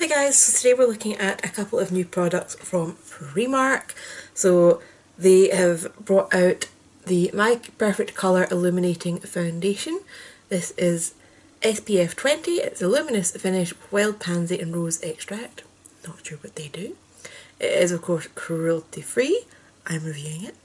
Hi guys, so today we're looking at a couple of new products from Primark. So they have brought out the My Perfect Colour Illuminating Foundation. This is SPF 20, it's a luminous finish with wild pansy and rose extract. Not sure what they do. It is of course cruelty free. I'm reviewing it.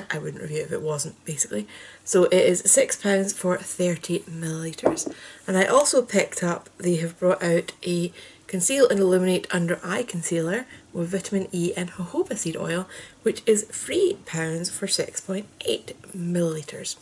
I wouldn't review it if it wasn't, basically. So it is £6 for 30ml. And I also picked up, they have brought out a Conceal and Illuminate Under Eye Concealer with vitamin E and jojoba seed oil, which is £3 for 6.8ml.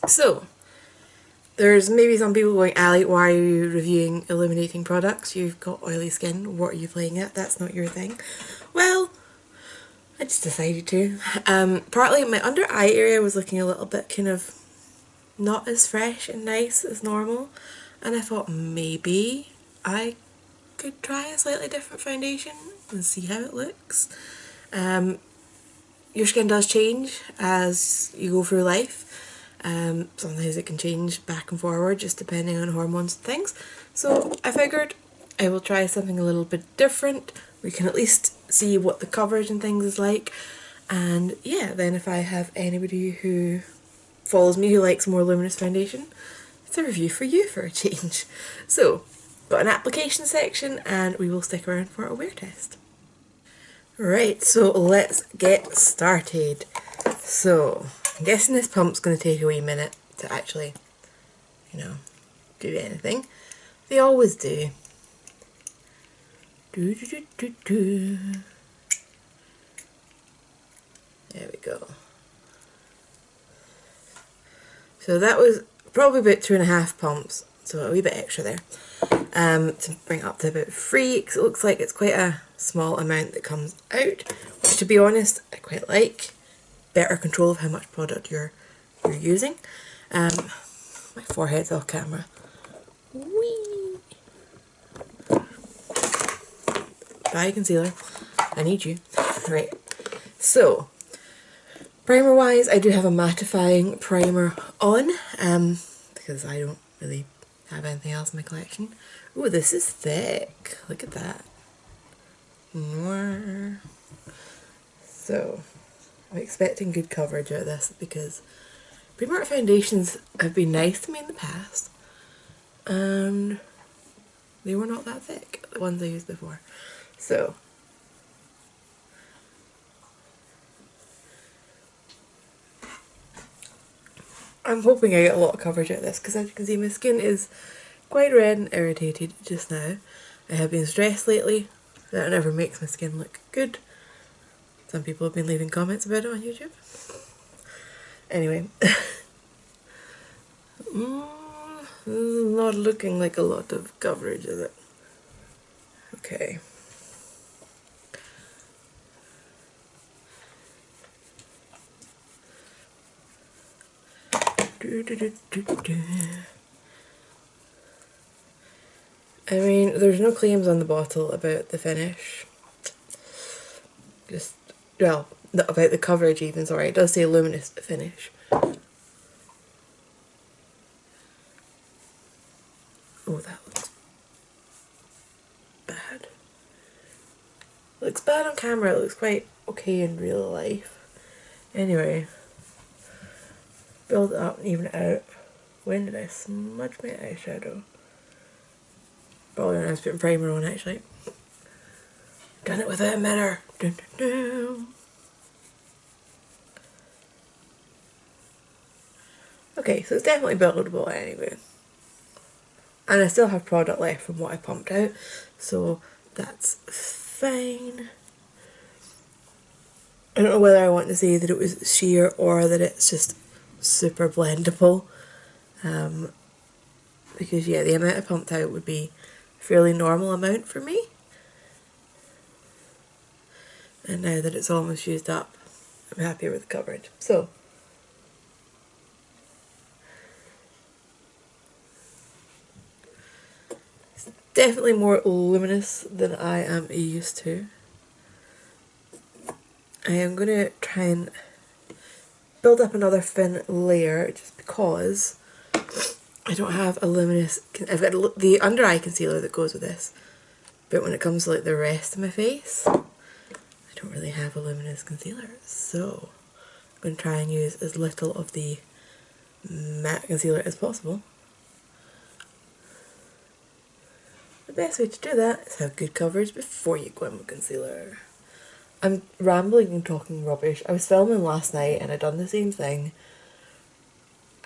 So, there's maybe some people going, Ali, why are you reviewing illuminating products? You've got oily skin, what are you playing at? That's not your thing. Well, I just decided to. Partly my under eye area was looking a little bit kind of not as fresh and nice as normal, and I thought maybe I could try a slightly different foundation and see how it looks. Your skin does change as you go through life. Sometimes it can change back and forward just depending on hormones and things. So I figured I will try something a little bit different. We can at least see what the coverage and things is like. And yeah, then if I have anybody who follows me who likes more luminous foundation, it's a review for you for a change. So, got an application section and we will stick around for a wear test. Right, so let's get started. So, I'm guessing this pump's going to take a wee minute to actually, do anything. They always do. There we go. So that was probably about 2.5 pumps, so a wee bit extra there. To bring it up to about 3, because it looks like it's quite a small amount that comes out, which to be honest I quite like. Better control of how much product you're using. My forehead's off camera. Whee! Bye concealer. I need you. Right. So, primer wise, I do have a mattifying primer on, because I don't really have anything else in my collection. Ooh, this is thick. Look at that. So, I'm expecting good coverage out of this because Primark foundations have been nice to me in the past and they were not that thick, the ones I used before. So, I'm hoping I get a lot of coverage out of this because as you can see my skin is quite red and irritated just now. I have been stressed lately. That never makes my skin look good. Some people have been leaving comments about it on YouTube. Anyway. This is not looking like a lot of coverage, is it? Okay. I mean, there's no claims on the bottle about the finish. Well, not about the coverage even, sorry. It does say luminous finish. Oh, that looks bad. Looks bad on camera, it looks quite okay in real life. Anyway. Build it up and even it out. When did I smudge my eyeshadow? Probably when I was putting primer on actually. Done it without a mirror. Dun, dun, dun. Okay, so it's definitely buildable anyway. And I still have product left from what I pumped out, so that's fine. I don't know whether I want to say that it was sheer or that it's just super blendable. Because yeah, the amount I pumped out would be a fairly normal amount for me. And now that it's almost used up, I'm happier with the coverage. So, it's definitely more luminous than I am used to. I am going to try and build up another thin layer just because I don't have a luminous... I've got the under eye concealer that goes with this, But when it comes to like the rest of my face, I don't really have a luminous concealer, so I'm going to try and use as little of the matte concealer as possible. The best way to do that is have good coverage before you go in with concealer. I'm rambling and talking rubbish. I was filming last night and I'd done the same thing.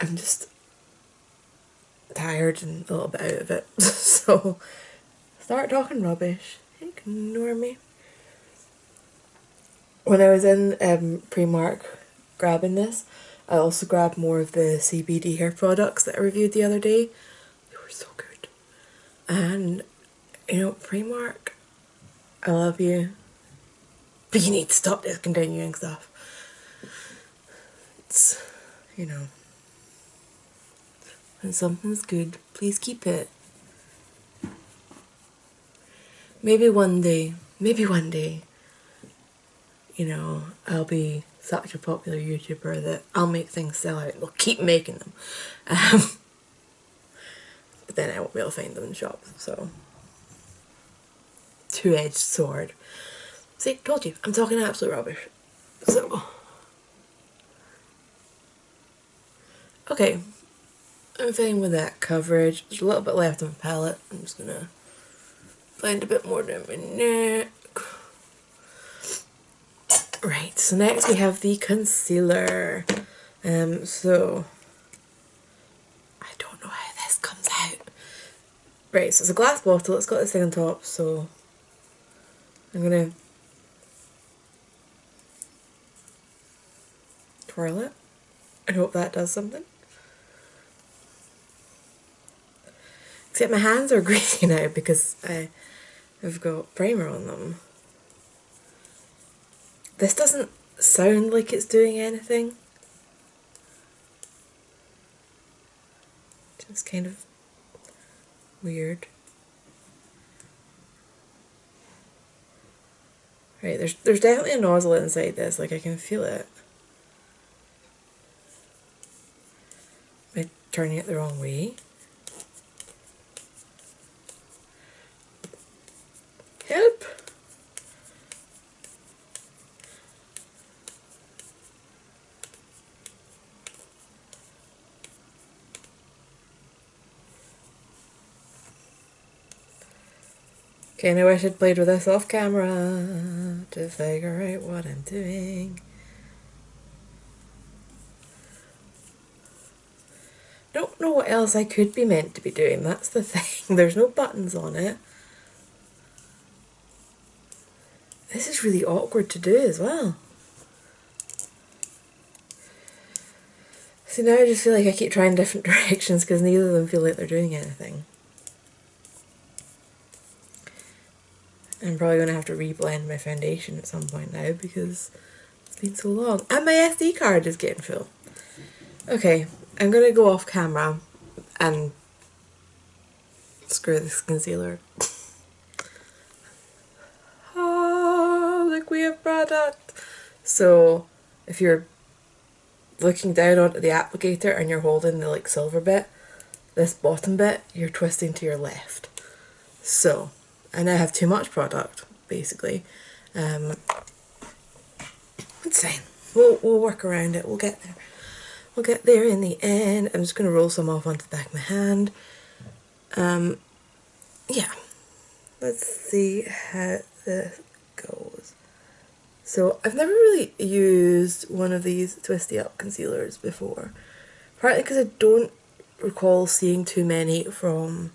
I'm just tired and a little bit out of it, so start talking rubbish. Ignore me. When I was in Primark grabbing this, I also grabbed more of the CBD hair products that I reviewed the other day. They were so good. And, you know, Primark, I love you, but you need to stop discontinuing stuff. It's, you know, when something's good, please keep it. Maybe one day, you know, I'll be such a popular YouTuber that I'll make things sell out. They'll keep making them. But then I won't be able to find them in shops, so. Two-edged sword. See, told you, I'm talking absolute rubbish. So. Okay. I'm fine with that coverage. There's a little bit left on my palette. I'm just gonna blend a bit more down my neck. Right, so next we have the concealer. So I don't know how this comes out. Right, so it's a glass bottle, it's got this thing on top, so I'm gonna twirl it and hope that does something. Except my hands are greasy now because I've got primer on them. This doesn't sound like it's doing anything. It's kind of weird. Right, there's definitely a nozzle inside this, like I can feel it. Am I turning it the wrong way? Help! Okay, now I should played with this off camera to figure out what I'm doing. Don't know what else I could be meant to be doing, that's the thing. There's no buttons on it. This is really awkward to do as well. See, now I just feel like I keep trying different directions because neither of them feel like they're doing anything. I'm probably going to have to reblend my foundation at some point now because it's been so long. And my SD card is getting full. Okay, I'm going to go off camera and screw this concealer. Oh, look, we have product. So, if you're looking down onto the applicator and you're holding the like silver bit, this bottom bit, you're twisting to your left. So, and I have too much product, basically. It's fine. We'll work around it. We'll get there. We'll get there in the end. I'm just going to roll some off onto the back of my hand. Yeah. Let's see how this goes. So I've never really used one of these twisty up concealers before. Partly because I don't recall seeing too many from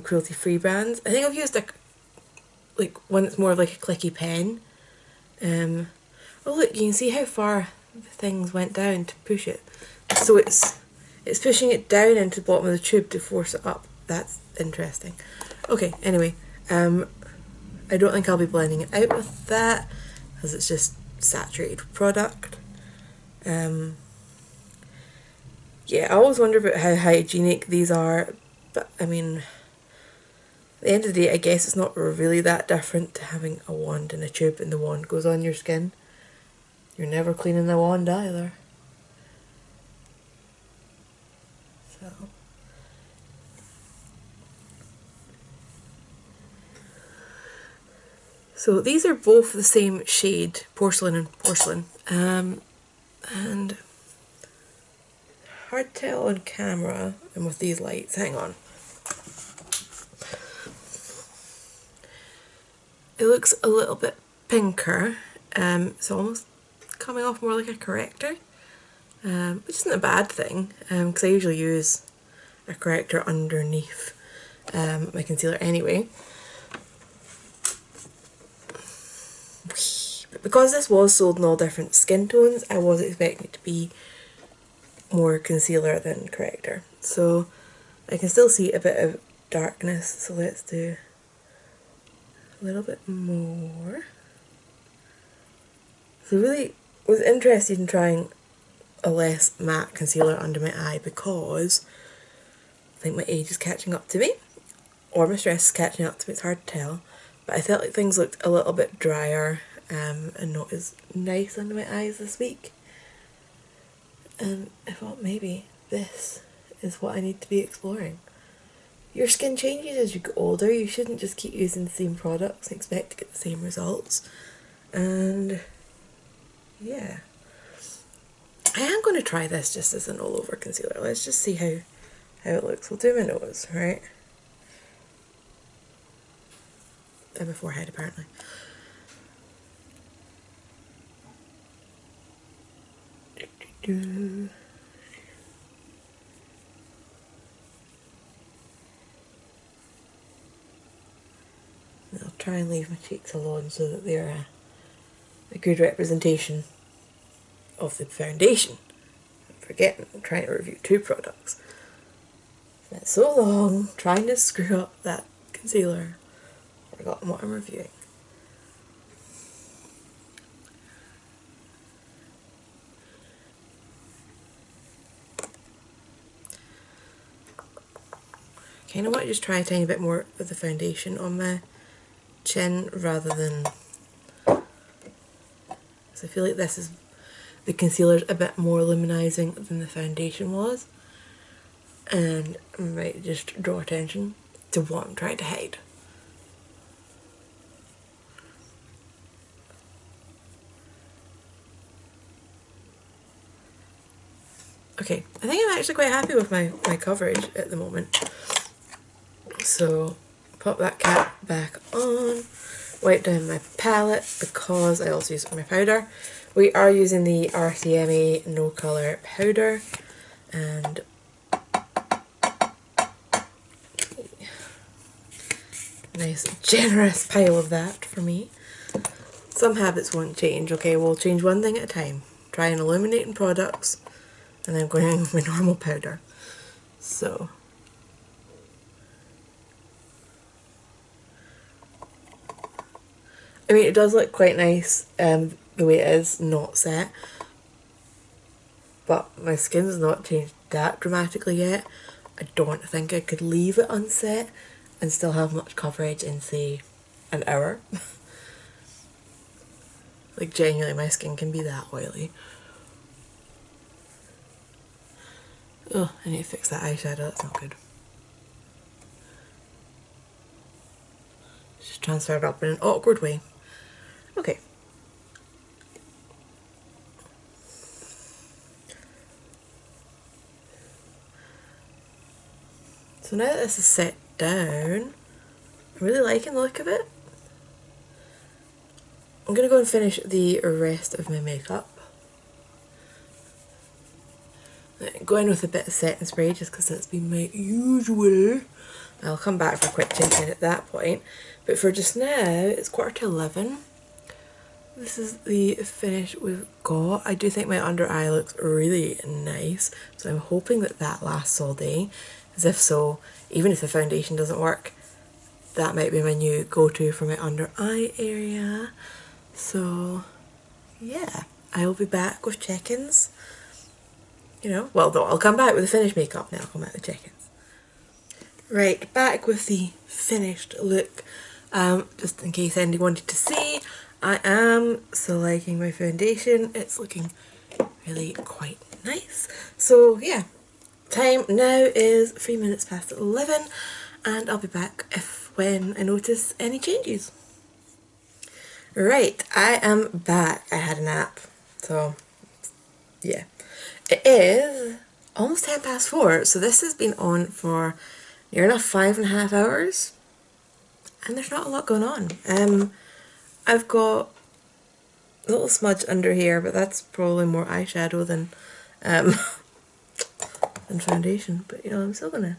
cruelty-free brands. I think I've used like one that's more like a clicky pen. Oh look, you can see how far the things went down to push it. So it's pushing it down into the bottom of the tube to force it up. That's interesting. Okay, anyway, I don't think I'll be blending it out with that because it's just saturated product. Yeah, I always wonder about how hygienic these are, but I mean, at the end of the day, I guess it's not really that different to having a wand and a tube and the wand goes on your skin. You're never cleaning the wand either. So. So these are both the same shade, Porcelain and Porcelain. And hard to tell on camera and with these lights. Hang on. It looks a little bit pinker. It's almost coming off more like a corrector, which isn't a bad thing, because I usually use a corrector underneath my concealer anyway. But because this was sold in all different skin tones, I was expecting it to be more concealer than corrector. So I can still see a bit of darkness, so let's do a little bit more. So really was interested in trying a less matte concealer under my eye because I think my age is catching up to me, or my stress is catching up to me, it's hard to tell. But I felt like things looked a little bit drier and not as nice under my eyes this week. And I thought maybe this is what I need to be exploring. Your skin changes as you get older. You shouldn't just keep using the same products and expect to get the same results. And yeah, I am going to try this just as an all-over concealer. Let's just see how it looks. We'll do my nose, right? And my forehead, apparently. I'll try and leave my cheeks alone so that they're a good representation of the foundation. I'm trying to review 2 products. It's so long trying to screw up that concealer. I've forgotten what I'm reviewing. I kind of want to just try a tiny bit more of the foundation on my chin rather than, because I feel like the concealer's a bit more luminizing than the foundation was, and I might just draw attention to what I'm trying to hide. Okay, I think I'm actually quite happy with my coverage at the moment. So pop that cap back on, wipe down my palette because I also use my powder. We are using the RTMA No Colour powder, and nice generous pile of that for me. Some habits won't change, okay, we'll change one thing at a time. Trying illuminating products and then going in with my normal powder. So I mean, it does look quite nice the way it is, not set, but my skin's not changed that dramatically yet. I don't think I could leave it unset and still have much coverage in, say, an hour. Like, genuinely, my skin can be that oily. Oh, I need to fix that eyeshadow, that's not good. Just transfer it up in an awkward way. Okay. So now that this is set down, I'm really liking the look of it. I'm going to go and finish the rest of my makeup. Go in with a bit of setting spray just because that's been my usual. I'll come back for a quick check-in at that point. But for just now, it's 11:15. This is the finish we've got. I do think my under eye looks really nice, so I'm hoping that that lasts all day. As if so, even if the foundation doesn't work, that might be my new go-to for my under eye area. So yeah, I will be back with check-ins. You know, well though, I'll come back with the finished makeup, then I'll come back with check-ins. Right, back with the finished look. Just in case anybody wanted to see, I am still liking my foundation. It's looking really quite nice. So yeah, time now is 3 minutes past 11, and I'll be back when I notice any changes. Right, I am back. I had a nap, so yeah. It is almost 4:10, so this has been on for near enough 5.5 hours, and there's not a lot going on. I've got a little smudge under here, but that's probably more eyeshadow um, than foundation. But you know, I'm still gonna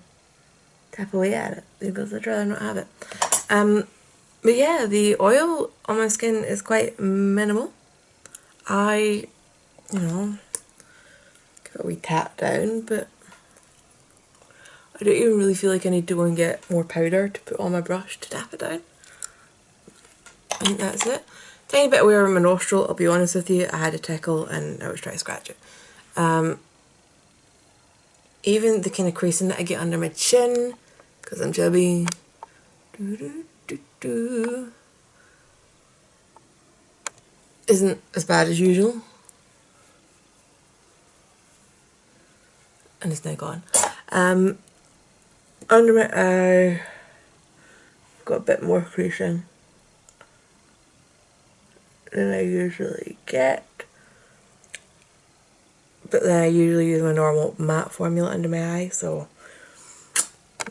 tap away at it because I'd rather not have it. But yeah, the oil on my skin is quite minimal. I, you know, give it a wee tap down, but I don't even really feel like I need to go and get more powder to put on my brush to tap it down. I think that's it. Tiny bit aware of my nostril, I'll be honest with you. I had a tickle and I was trying to scratch it. Even the kind of creasing that I get under my chin, because I'm chubby, isn't as bad as usual. And it's now gone. Under my eye, got a bit more creasing than I usually get. But then I usually use my normal matte formula under my eye, so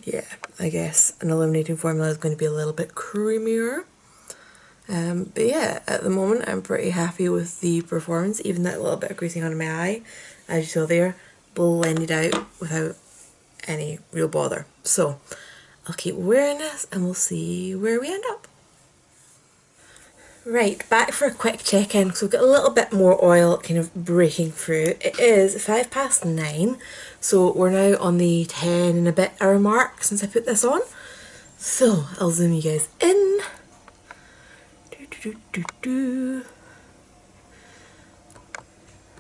yeah, I guess an illuminating formula is going to be a little bit creamier. But yeah, at the moment I'm pretty happy with the performance. Even that little bit of creasing under my eye, as you saw there, blended out without any real bother. So I'll keep wearing this and we'll see where we end up. Right, back for a quick check-in, so we've got a little bit more oil kind of breaking through. It is 9:05, so we're now on the 10 and a bit hour mark since I put this on. So I'll zoom you guys in.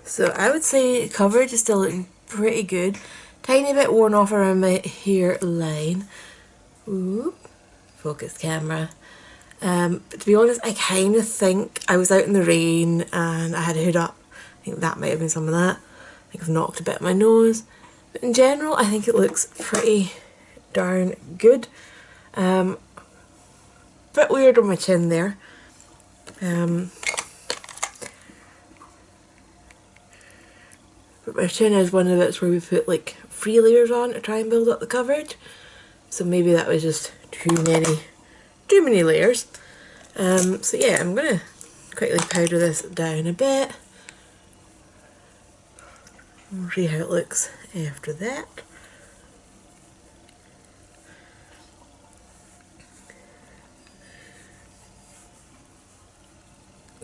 So I would say coverage is still looking pretty good. Tiny bit worn off around my hairline. Ooh, focus camera. But to be honest, I kind of think I was out in the rain and I had a hood up. I think that might have been some of that. I think I've knocked a bit of my nose. But in general, I think it looks pretty darn good. Bit weird on my chin there. But my chin is one of the bits where we put like 3 layers on to try and build up the coverage. So maybe that was just too many layers. So yeah, I'm gonna quickly powder this down a bit. We'll see how it looks after that.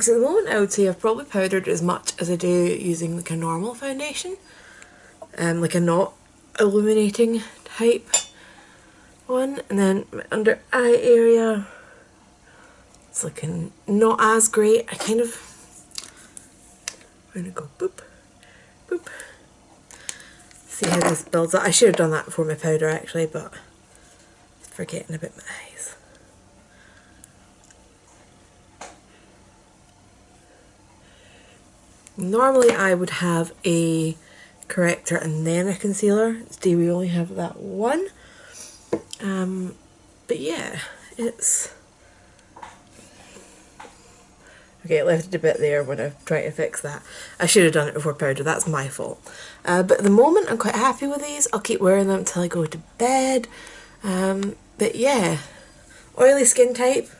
So at the moment I would say I've probably powdered as much as I do using like a normal foundation. Like a not illuminating type one. And then my under eye area, it's looking not as great. I kind of, I'm gonna go boop, boop. See how this builds up. I should have done that before my powder actually, but I'm forgetting about my eyes. Normally I would have a corrector and then a concealer. Today we only have that one. But yeah, it's... Okay, it left it a bit there when I tried to fix that. I should have done it before powder, that's my fault. But at the moment I'm quite happy with these. I'll keep wearing them until I go to bed. But yeah, oily skin type,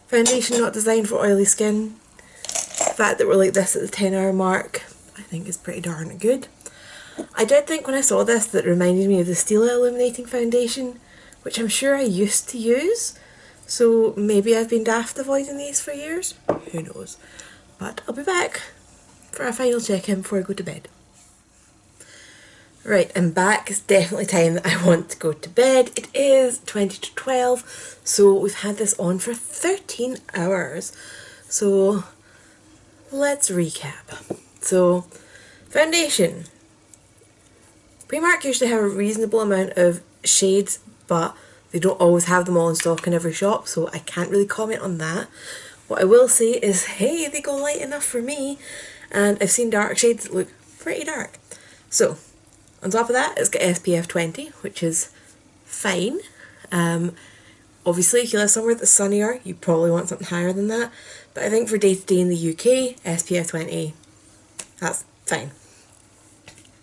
foundation not designed for oily skin. The fact that we're like this at the 10-hour mark, I think is pretty darn good. I did think when I saw this that it reminded me of the Stila Illuminating Foundation, which I'm sure I used to use. So maybe I've been daft avoiding these for years. Who knows. But I'll be back for a final check-in before I go to bed. Right, I'm back. It's definitely time that I want to go to bed. It is 20 to 12, so we've had this on for 13 hours. So let's recap. So, foundation. Primark usually have a reasonable amount of shades, but they don't always have them all in stock in every shop, so I can't really comment on that. What I will say is, hey, they go light enough for me, and I've seen dark shades that look pretty dark. So, on top of that, it's got SPF 20, which is fine. Obviously, if you live somewhere that's sunnier, you probably want something higher than that. But I think for day to day in the UK, SPF 20, that's fine.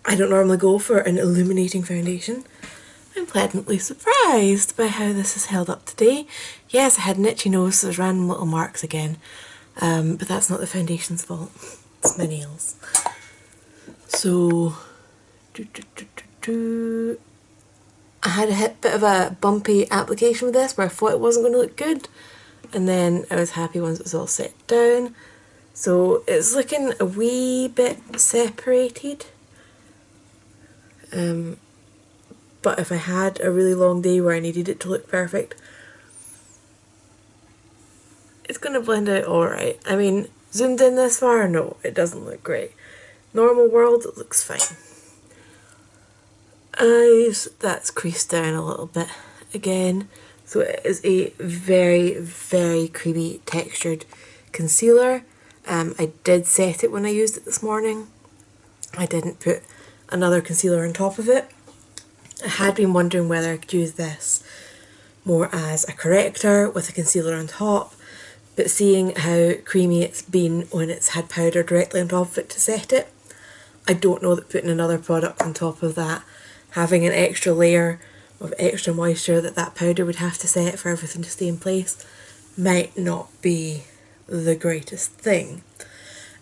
I don't normally go for an illuminating foundation. I'm pleasantly surprised by how this has held up today. Yes, I had an itchy nose, so there's random little marks again. But that's not the foundation's fault. It's my nails. So, I had a bit of a bumpy application with this where I thought it wasn't going to look good. And then I was happy once it was all set down. So it's looking a wee bit separated. But if I had a really long day where I needed it to look perfect, it's going to blend out alright. I mean, zoomed in this far, no, it doesn't look great. Normal world, it looks fine. Eyes, that's creased down a little bit again. So it is a very, very creamy textured concealer. I did set it when I used it this morning. I didn't put another concealer on top of it. I had been wondering whether I could use this more as a corrector with a concealer on top, but seeing how creamy it's been when it's had powder directly on top of it to set it, I don't know that putting another product on top of that, having an extra layer of extra moisture that powder would have to set for everything to stay in place, might not be the greatest thing.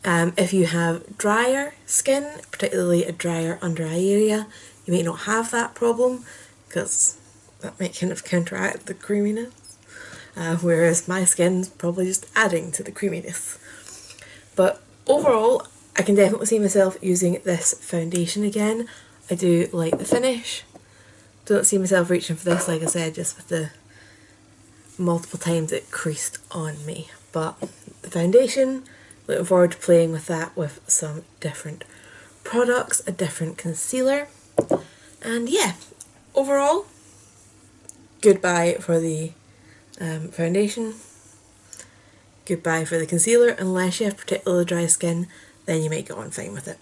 If you have drier skin, particularly a drier under eye area, you may not have that problem because that might kind of counteract the creaminess, whereas my skin's probably just adding to the creaminess. But overall, I can definitely see myself using this foundation again. I do like the finish. Don't see myself reaching for this, like I said, just with the multiple times it creased on me. But the foundation, looking forward to playing with that with some different products, a different concealer. And yeah, overall, goodbye for the foundation, goodbye for the concealer. Unless you have particularly dry skin, then you might go on fine with it.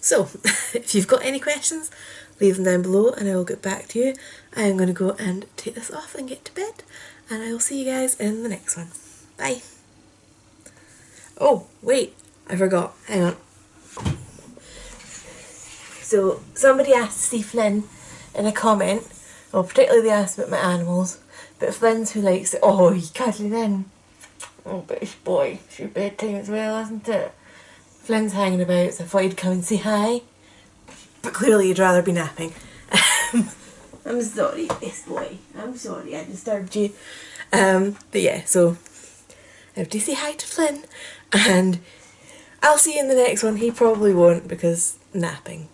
So, if you've got any questions, leave them down below and I will get back to you. I am going to go and take this off and get to bed, and I will see you guys in the next one. Bye! Oh, wait, I forgot. Hang on. So, somebody asked Steve Flynn in a comment, well, particularly they asked about my animals, but Flynn's who likes it. Oh, he's cuddling in. Oh, bitch boy, it's your bedtime as well, isn't it? Flynn's hanging about, so I thought he'd come and say hi, but clearly he'd rather be napping. I'm sorry, best boy. I'm sorry I disturbed you. But yeah, so I have to say hi to Flynn, and I'll see you in the next one. He probably won't because napping.